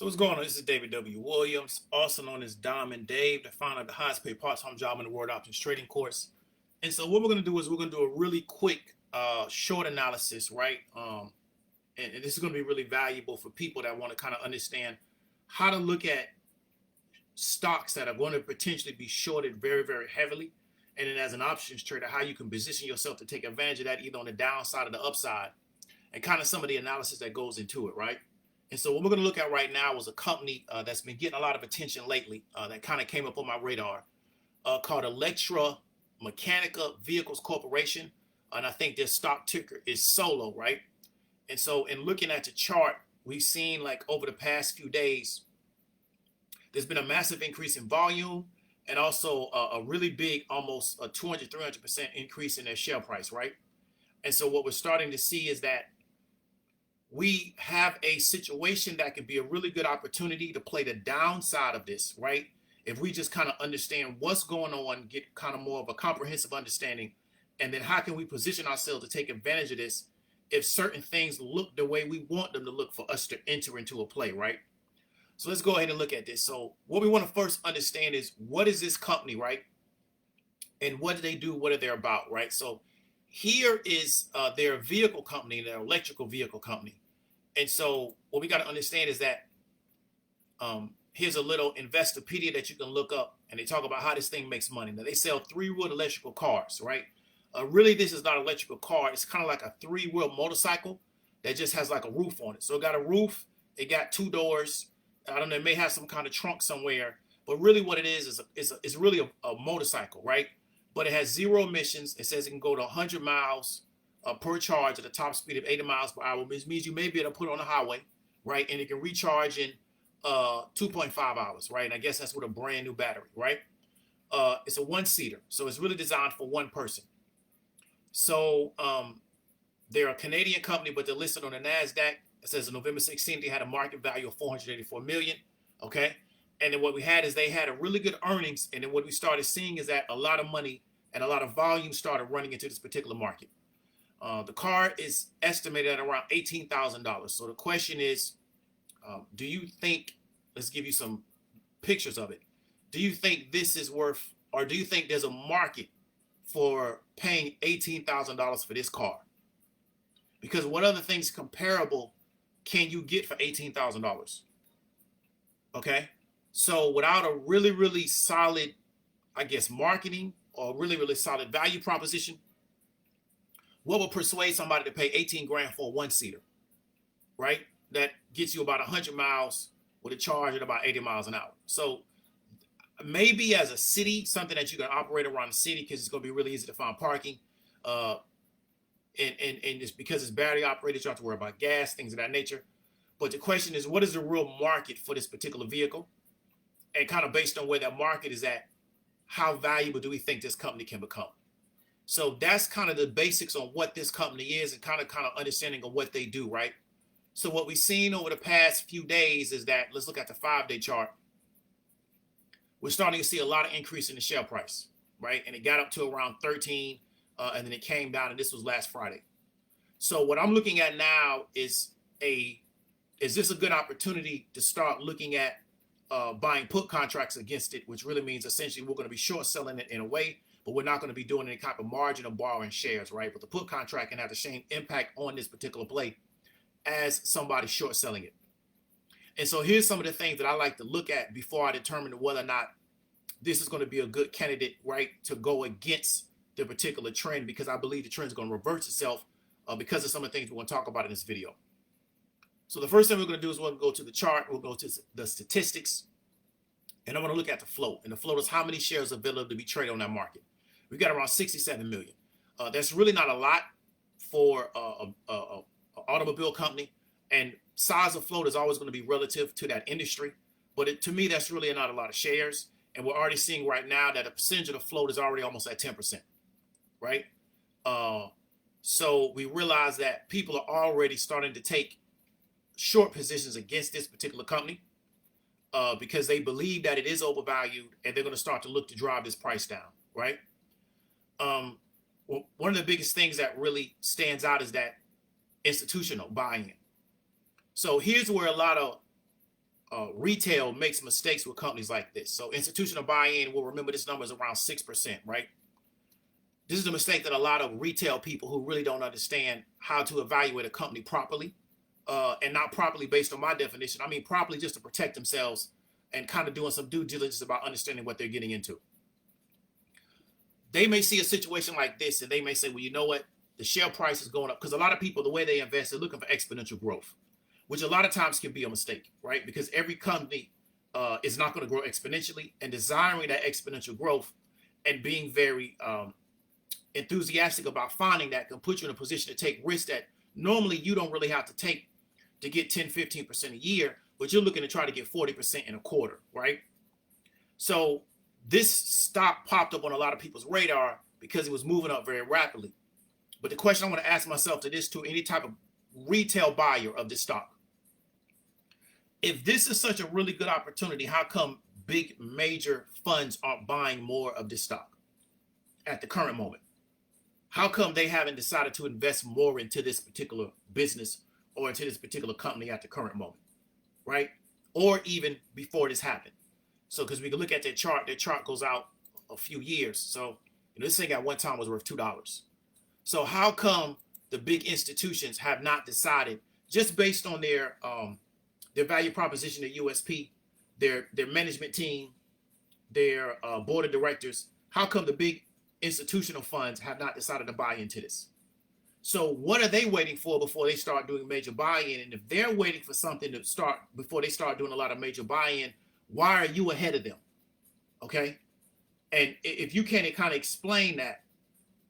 So what's going on? This is David W. Williams, also known as Diamond Dave, the founder of the highest paid part-time job in the world options trading course. And so what we're going to do is we're going to do a really quick short analysis, right? And this is going to be really valuable for people that want to kind of understand how to look at stocks that are going to potentially be shorted very, very heavily. And then as an options trader, how you can position yourself to take advantage of that either on the downside or the upside, and kind of some of the analysis that goes into it, right? And so what we're going to look at right now is a company that's been getting a lot of attention lately that kind of came up on my radar called Electrameccanica Vehicles Corporation. And I think their stock ticker is SOLO, right? And so in looking at the chart, we've seen like over the past few days, there's been a massive increase in volume and also a really big, almost a 200-300% increase in their share price, right? And so what we're starting to see is that we have a situation that could be a really good opportunity to play the downside of this, right? If we just kind of understand what's going on, get kind of more of a comprehensive understanding, and then how can we position ourselves to take advantage of this if certain things look the way we want them to look for us to enter into a play, right? So let's go ahead and look at this. So what we want to first understand is, what is this company, right? And what do they do? What are they about, right? So here is their vehicle company, their electrical vehicle company. And so what we got to understand is that here's a little Investopedia that you can look up, and they talk about how this thing makes money. Now, they sell three-wheel electrical cars, right? Really, this is not an electrical car. It's kind of like a three-wheel motorcycle that just has like a roof on it. So it got a roof. It got two doors. I don't know. It may have some kind of trunk somewhere. But really what it is really a motorcycle, right? But it has zero emissions. It says it can go to 100 miles per charge at a top speed of 80 miles per hour, which means you may be able to put it on the highway, right? And it can recharge in 2.5 hours, right? And I guess that's with a brand new battery, right? It's a one-seater, so it's really designed for one person. So they're a Canadian company, but they're listed on the NASDAQ. It says on November 16th, they had a market value of $484 million, okay? And then what we had is they had a really good earnings, and then what we started seeing is that a lot of money and a lot of volume started running into this particular market. The car is estimated at around $18,000. So the question is, do you think, let's give you some pictures of it. Do you think this is worth, or do you think there's a market for paying $18,000 for this car? Because what other things comparable can you get for $18,000? Okay. So without a really, really solid, I guess, marketing or really, really solid value proposition, what will persuade somebody to pay 18 grand for a one-seater, right? That gets you about 100 miles with a charge at about 80 miles an hour. So maybe as a city, something that you can operate around the city, because it's going to be really easy to find parking. And it's because it's battery operated, you don't have to worry about gas, things of that nature. But the question is, what is the real market for this particular vehicle? And kind of based on where that market is at, how valuable do we think this company can become? So that's kind of the basics on what this company is and kind of understanding of what they do, right? So what we've seen over the past few days is that, let's look at the 5-day chart. We're starting to see a lot of increase in the share price, right? And it got up to around 13, and then it came down, and this was last Friday. So what I'm looking at now is this a good opportunity to start looking at buying put contracts against it, which really means essentially we're going to be short selling it in a way, but we're not going to be doing any type of margin or borrowing shares, right? But the put contract can have the same impact on this particular play as somebody short selling it. And so here's some of the things that I like to look at before I determine whether or not this is going to be a good candidate, right, to go against the particular trend, because I believe the trend is going to reverse itself because of some of the things we're going to talk about in this video. So the first thing we're going to do is we're going to go to the chart. We'll go to the statistics, and I'm going to look at the float. And the float is how many shares are available to be traded on that market. We've got around 67 million. That's really not a lot for an automobile company. And size of float is always going to be relative to that industry. But to me, that's really not a lot of shares. And we're already seeing right now that a percentage of the float is already almost at 10%, right? So we realize that people are already starting to take short positions against this particular company because they believe that it is overvalued, and they're going to start to look to drive this price down, right? Well, one of the biggest things that really stands out is that institutional buy-in. So here's where a lot of retail makes mistakes with companies like this. So institutional buy-in, we'll remember this number is around 6%, right? This is a mistake that a lot of retail people who really don't understand how to evaluate a company properly, and not properly based on my definition. I mean properly just to protect themselves and kind of doing some due diligence about understanding what they're getting into. They may see a situation like this and they may say, well, you know what? The share price is going up, because a lot of people, the way they invest, they're looking for exponential growth, which a lot of times can be a mistake, right? Because every company is not going to grow exponentially, and desiring that exponential growth and being very enthusiastic about finding that can put you in a position to take risks that normally you don't really have to take to get 10, 15% a year, but you're looking to try to get 40% in a quarter, right? So this stock popped up on a lot of people's radar because it was moving up very rapidly. But the question I want to ask myself to this, to any type of retail buyer of this stock, if this is such a really good opportunity, how come big major funds aren't buying more of this stock at the current moment? How come they haven't decided to invest more into this particular business or into this particular company at the current moment, right? Or even before this happened. So, because we can look at their chart goes out a few years. So, this thing at one time was worth $2. So how come the big institutions have not decided, just based on their value proposition, their USP, their management team, their board of directors, how come the big institutional funds have not decided to buy into this? So what are they waiting for before they start doing major buy-in? And if they're waiting for something to start before they start doing a lot of major buy-in, why are you ahead of them? Okay. And if you can't kind of explain that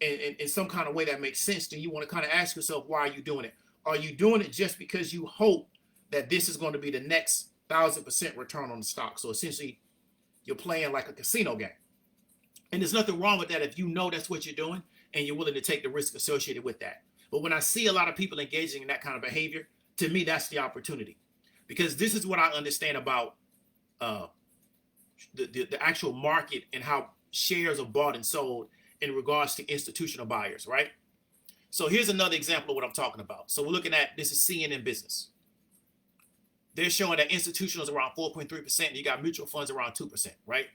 in some kind of way that makes sense, then you want to kind of ask yourself, why are you doing it? Are you doing it just because you hope that this is going to be the next 1,000% return on the stock? So essentially, you're playing like a casino game. And there's nothing wrong with that if you know that's what you're doing and you're willing to take the risk associated with that. But when I see a lot of people engaging in that kind of behavior, to me, that's the opportunity. Because this is what I understand about the actual market and how shares are bought and sold in regards to institutional buyers, right? So here's another example of what I'm talking about. So we're looking at, this is CNN Business. They're showing that institutional is around 4.3%, and you got mutual funds around 2%, right?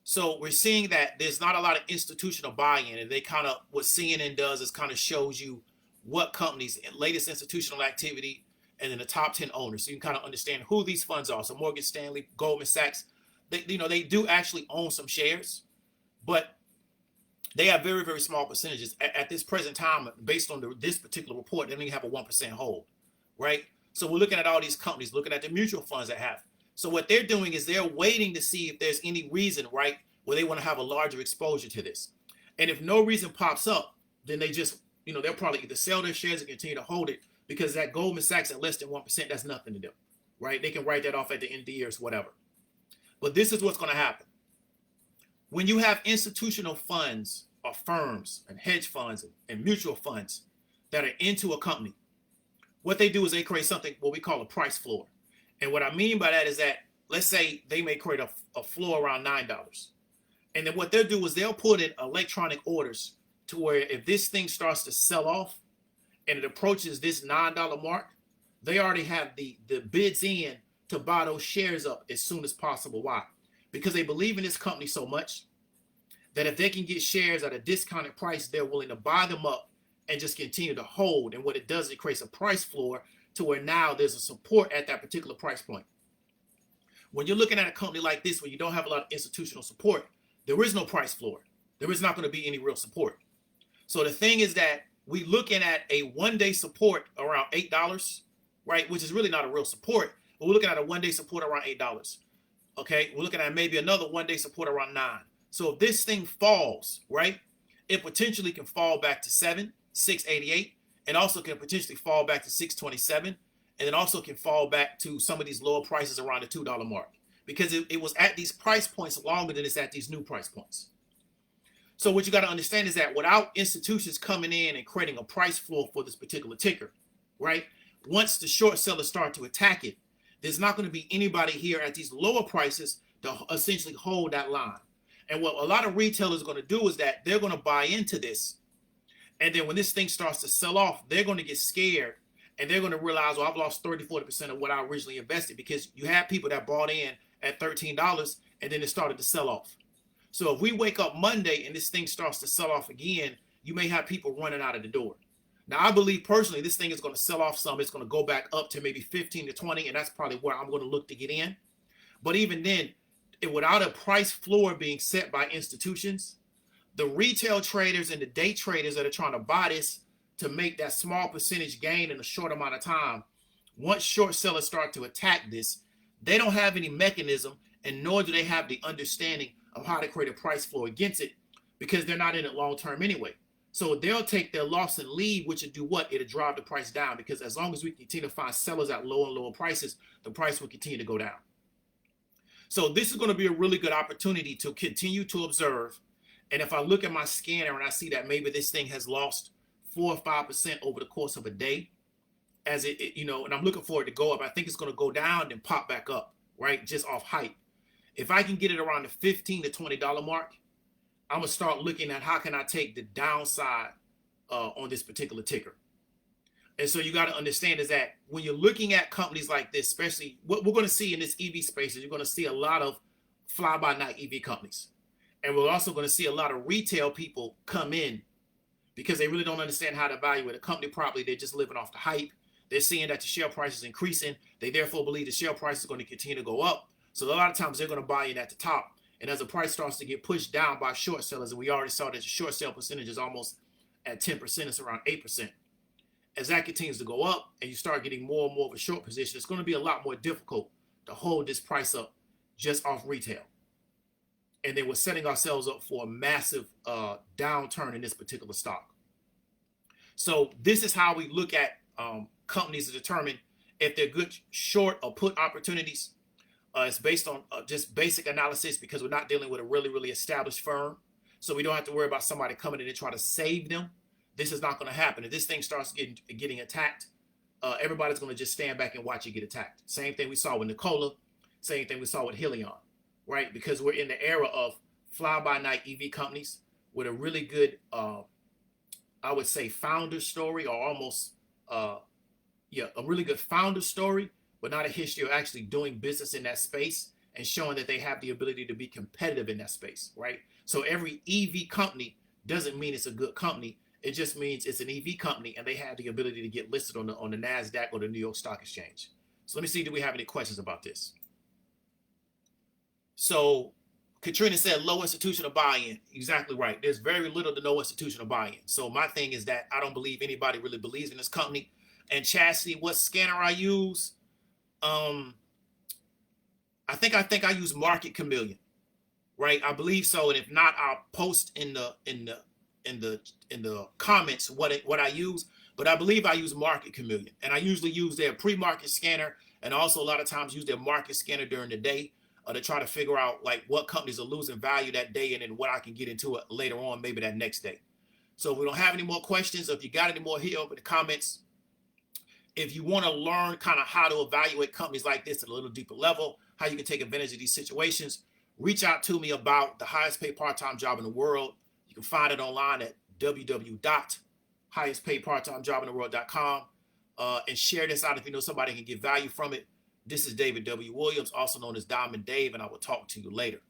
So we're seeing that there's not a lot of institutional buy-in, and they kind of, what CNN does is kind of shows you what companies, latest institutional activity, and then the top 10 owners. So you can kind of understand who these funds are. So Morgan Stanley, Goldman Sachs, they do actually own some shares, but they have very, very small percentages. At this present time, based on this particular report, they only have a 1% hold, right? So we're looking at all these companies, looking at the mutual funds that have. So what they're doing is they're waiting to see if there's any reason, right, where they want to have a larger exposure to this. And if no reason pops up, then they just, they'll probably either sell their shares and continue to hold it, because that Goldman Sachs at less than 1%, that's nothing to do, right? They can write that off at the end of the year or whatever. But this is what's going to happen. When you have institutional funds or firms and hedge funds and mutual funds that are into a company, what they do is they create something, what we call a price floor. And what I mean by that is that, let's say they may create a floor around $9. And then what they'll do is they'll put in electronic orders to where if this thing starts to sell off and it approaches this $9 mark, they already have the bids in to buy those shares up as soon as possible. Why? Because they believe in this company so much that if they can get shares at a discounted price, they're willing to buy them up and just continue to hold. And what it does, it creates a price floor to where now there's a support at that particular price point. When you're looking at a company like this, where you don't have a lot of institutional support, there is no price floor. There is not going to be any real support. So the thing is that we looking at a one-day support around $8, right? Which is really not a real support, but we're looking at a one-day support around $8. Okay, we're looking at maybe another one-day support around $9. So if this thing falls, right, it potentially can fall back to $6.88, and also can potentially fall back to $6.27, and then also can fall back to some of these lower prices around the $2 mark, because it was at these price points longer than it's at these new price points. So what you got to understand is that without institutions coming in and creating a price floor for this particular ticker, right, once the short sellers start to attack it, there's not going to be anybody here at these lower prices to essentially hold that line. And what a lot of retailers are going to do is that they're going to buy into this. And then when this thing starts to sell off, they're going to get scared And they're going to realize, well, I've lost 30-40% of what I originally invested, because you had people that bought in at $13 and then it started to sell off. So if we wake up Monday and this thing starts to sell off again, you may have people running out of the door. Now, I believe personally this thing is going to sell off some. It's going to go back up to maybe 15 to 20, and that's probably where I'm going to look to get in. But even then, without a price floor being set by institutions, the retail traders and the day traders that are trying to buy this to make that small percentage gain in a short amount of time, once short sellers start to attack this, they don't have any mechanism, and nor do they have the understanding of how to create a price floor against it, because they're not in it long term anyway. So they'll take their loss and leave, which will do what? It'll drive the price down, because as long as we continue to find sellers at lower and lower prices, the price will continue to go down. So this is going to be a really good opportunity to continue to observe. And if I look at my scanner and I see that maybe this thing has lost 4 or 5% over the course of a day, as and I'm looking for it to go up, I think it's going to go down and pop back up, right? Just off hype. If I can get it around the $15 to $20 mark, I'm going to start looking at how can I take the downside on this particular ticker. And so you got to understand is that when you're looking at companies like this, especially what we're going to see in this EV space, is you're going to see a lot of fly-by-night EV companies. And we're also going to see a lot of retail people come in because they really don't understand how to evaluate a company properly. They're just living off the hype. They're seeing that the share price is increasing. They therefore believe the share price is going to continue to go up. So a lot of times they're going to buy in at the top. And as the price starts to get pushed down by short sellers, and we already saw that the short sale percentage is almost at 10%, it's around 8%. As that continues to go up and you start getting more and more of a short position, it's going to be a lot more difficult to hold this price up just off retail. And then we're setting ourselves up for a massive downturn in this particular stock. So this is how we look at companies to determine if they're good short or put opportunities. It's based on just basic analysis, because we're not dealing with a really, really established firm. So we don't have to worry about somebody coming in and trying to save them. This is not going to happen. If this thing starts getting attacked, everybody's going to just stand back and watch it get attacked. Same thing we saw with Nikola. Same thing we saw with Helion, right? Because we're in the era of fly-by-night EV companies with a really good, I would say, founder story, or almost, a really good founder story, but not a history of actually doing business in that space and showing that they have the ability to be competitive in that space, right? So every EV company doesn't mean it's a good company. It just means it's an EV company and they have the ability to get listed on the NASDAQ or the New York Stock Exchange. So let me see, do we have any questions about this? So Katrina said low institutional buy-in. Exactly right. There's very little to no institutional buy-in. So my thing is that I don't believe anybody really believes in this company. And Chastity, what scanner I use? I think I use Market Chameleon, right? I believe so. And if not, I'll post in the comments what I use. But I believe I use Market Chameleon, and I usually use their pre-market scanner, and also a lot of times use their market scanner during the day to try to figure out like what companies are losing value that day, and then what I can get into it later on, maybe that next day. So if we don't have any more questions, or if you got any more, hit up in the comments. If you want to learn kind of how to evaluate companies like this at a little deeper level, how you can take advantage of these situations, reach out to me about the highest paid part-time job in the world. You can find it online at www.highestpaidparttimeJobInTheWorld.com, and share this out if you know somebody can get value from it. This is David W. Williams, also known as Diamond Dave, and I will talk to you later.